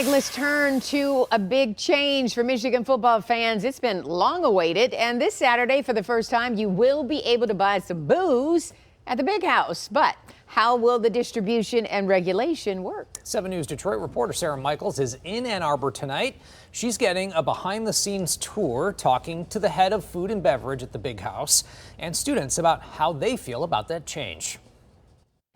Mike, let's turn to a big change for Michigan football fans. It's been long awaited, and this Saturday, for the first time, you will be able to buy some booze at the Big House. But how will the distribution and regulation work? 7 News Detroit reporter Sarah Michaels is in Ann Arbor tonight. She's getting a behind-the-scenes tour, talking to the head of food and beverage at the Big House and students about how they feel about that change.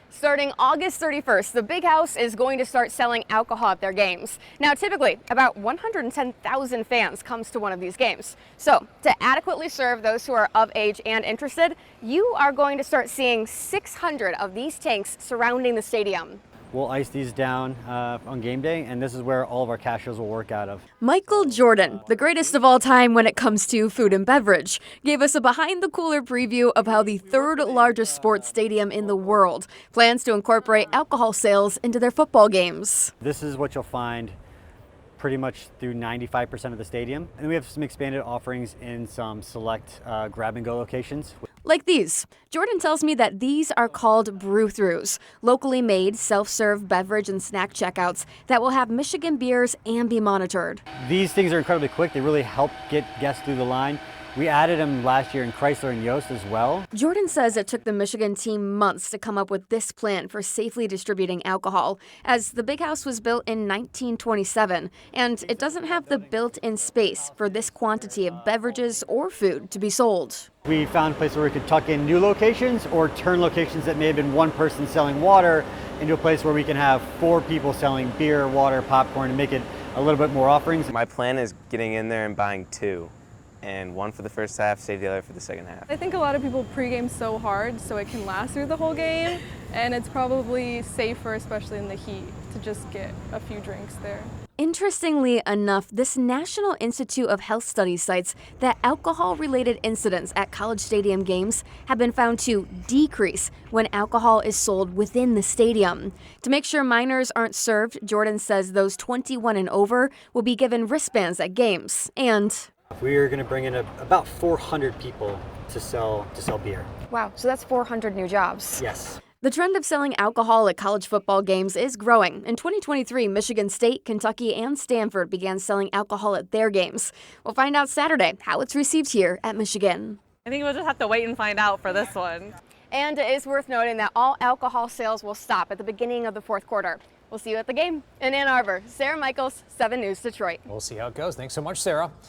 Starting August 31st, the Big House is going to start selling alcohol at their games. Now, typically, about 110,000 fans comes to one of these games. So, to adequately serve those who are of age and interested, you are going to start seeing 600 of these tanks surrounding the stadium. We'll ice these down on game day, and this is where all of our cashiers will work out of. Michael Jordan, the greatest of all time when it comes to food and beverage, gave us a behind-the-cooler preview of how the third largest sports stadium in the world plans to incorporate alcohol sales into their football games. This is what you'll find pretty much through 95% of the stadium. And we have some expanded offerings in some select grab-and-go locations. Like these. Jordan tells me that these are called brew-throughs, locally made self-serve beverage and snack checkouts that will have Michigan beers and be monitored. These things are incredibly quick. They really help get guests through the line. We added them last year in Chrysler and Yost as well. Jordan says it took the Michigan team months to come up with this plan for safely distributing alcohol, as the Big House was built in 1927, and it doesn't have the built-in space for this quantity of beverages or food to be sold. We found a place where we could tuck in new locations or turn locations that may have been one person selling water into a place where we can have 4 people selling beer, water, popcorn, and make it a little bit more offerings. My plan is getting in there and buying 2. And 1 for the first half, save the other for the second half. I think a lot of people pregame so hard so it can last through the whole game, and it's probably safer, especially in the heat, to just get a few drinks there. Interestingly enough, this National Institute of Health Studies cites that alcohol-related incidents at college stadium games have been found to decrease when alcohol is sold within the stadium. To make sure minors aren't served, Jordan says those 21 and over will be given wristbands at games, and we're going to bring in about 400 people to sell beer. wow, so that's 400 new jobs. Yes. The trend of selling alcohol at college football games is growing. In 2023, Michigan State, Kentucky, and Stanford began selling alcohol at their games. We'll find out Saturday how it's received here at Michigan. I think we'll just have to wait and find out for this one. And it is worth noting that all alcohol sales will stop at the beginning of the fourth quarter. We'll see you at the game in Ann Arbor. Sarah Michaels, 7 News Detroit. We'll see how it goes. Thanks so much, Sarah.